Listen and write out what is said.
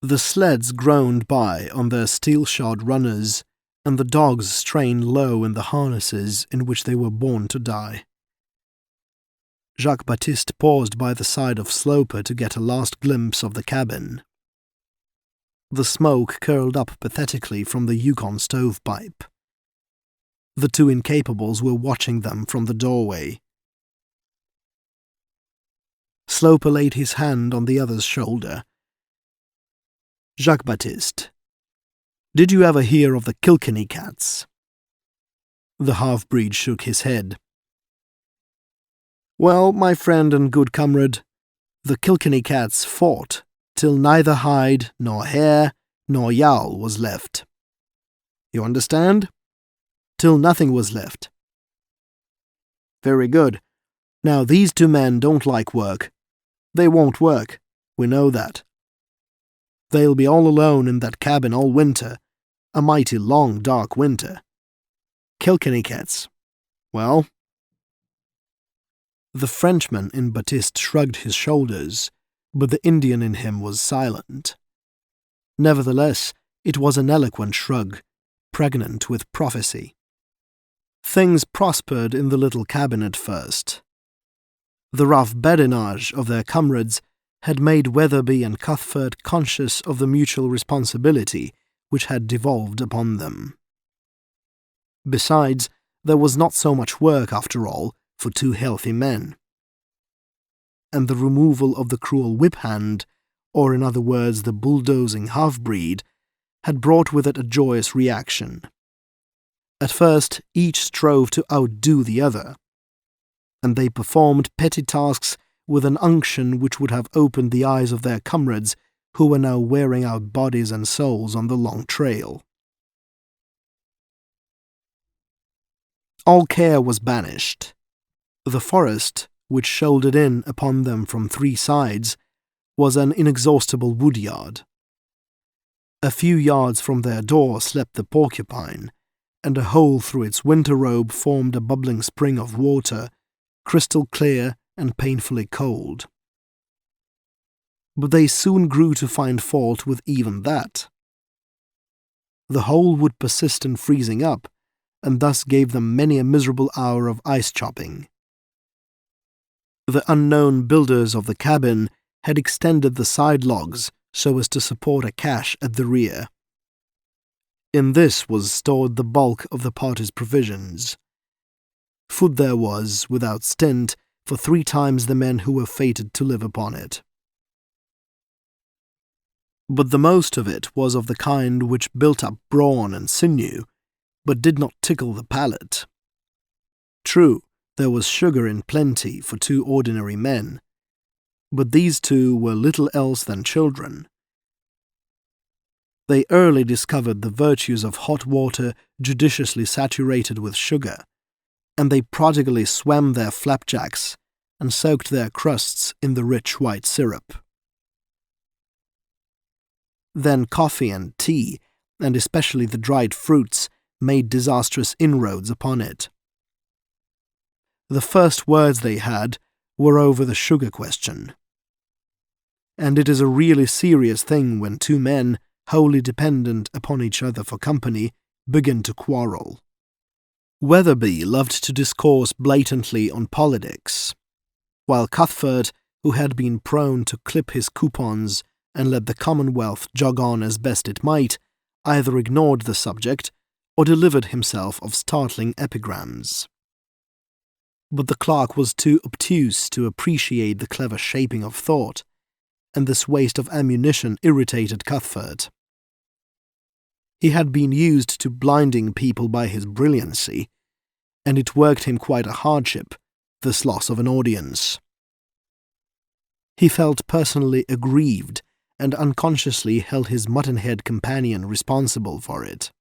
The sleds groaned by on their steel-shod runners, and the dogs strained low in the harnesses in which they were born to die. Jacques-Baptiste paused by the side of Sloper to get a last glimpse of the cabin. The smoke curled up pathetically from the Yukon stovepipe. The two incapables were watching them from the doorway. Sloper laid his hand on the other's shoulder. Jacques-Baptiste, did you ever hear of the Kilkenny cats? The half-breed shook his head. Well, my friend and good comrade, the Kilkenny cats fought till neither hide, nor hair, nor yowl was left. You understand? Till nothing was left. Very good. Now these two men don't like work. They won't work. We know that. They'll be all alone in that cabin all winter, a mighty long, dark winter. Kilkenny cats. Well? The Frenchman in Baptiste shrugged his shoulders, but the Indian in him was silent. Nevertheless, it was an eloquent shrug, pregnant with prophecy. Things prospered in the little cabin at first. The rough badinage of their comrades had made Weatherby and Cuthbert conscious of the mutual responsibility which had devolved upon them. Besides, there was not so much work, after all, for two healthy men. And the removal of the cruel whip-hand, or in other words the bulldozing half-breed, had brought with it a joyous reaction. At first, each strove to outdo the other, and they performed petty tasks with an unction which would have opened the eyes of their comrades who were now wearing out bodies and souls on the long trail. All care was banished. The forest, which shouldered in upon them from three sides, was an inexhaustible woodyard. A few yards from their door slept the porcupine, and a hole through its winter robe formed a bubbling spring of water, crystal clear and painfully cold. But they soon grew to find fault with even that. The hole would persist in freezing up, and thus gave them many a miserable hour of ice-chopping. The unknown builders of the cabin had extended the side logs so as to support a cache at the rear. In this was stored the bulk of the party's provisions. Food there was, without stint, for 3 times the men who were fated to live upon it. But the most of it was of the kind which built up brawn and sinew, but did not tickle the palate. True, there was sugar in plenty for 2 ordinary men, but these 2 were little else than children. They early discovered the virtues of hot water judiciously saturated with sugar, and they prodigally swam their flapjacks and soaked their crusts in the rich white syrup. Then coffee and tea, and especially the dried fruits, made disastrous inroads upon it. The first words they had were over the sugar question. And it is a really serious thing when 2 men, wholly dependent upon each other for company, begin to quarrel. Weatherby loved to discourse blatantly on politics, while Cuthbert, who had been prone to clip his coupons and let the Commonwealth jog on as best it might, either ignored the subject or delivered himself of startling epigrams. But the clerk was too obtuse to appreciate the clever shaping of thought, and this waste of ammunition irritated Cuthbert. He had been used to blinding people by his brilliancy, and it worked him quite a hardship, this loss of an audience. He felt personally aggrieved and unconsciously held his mutton-head companion responsible for it.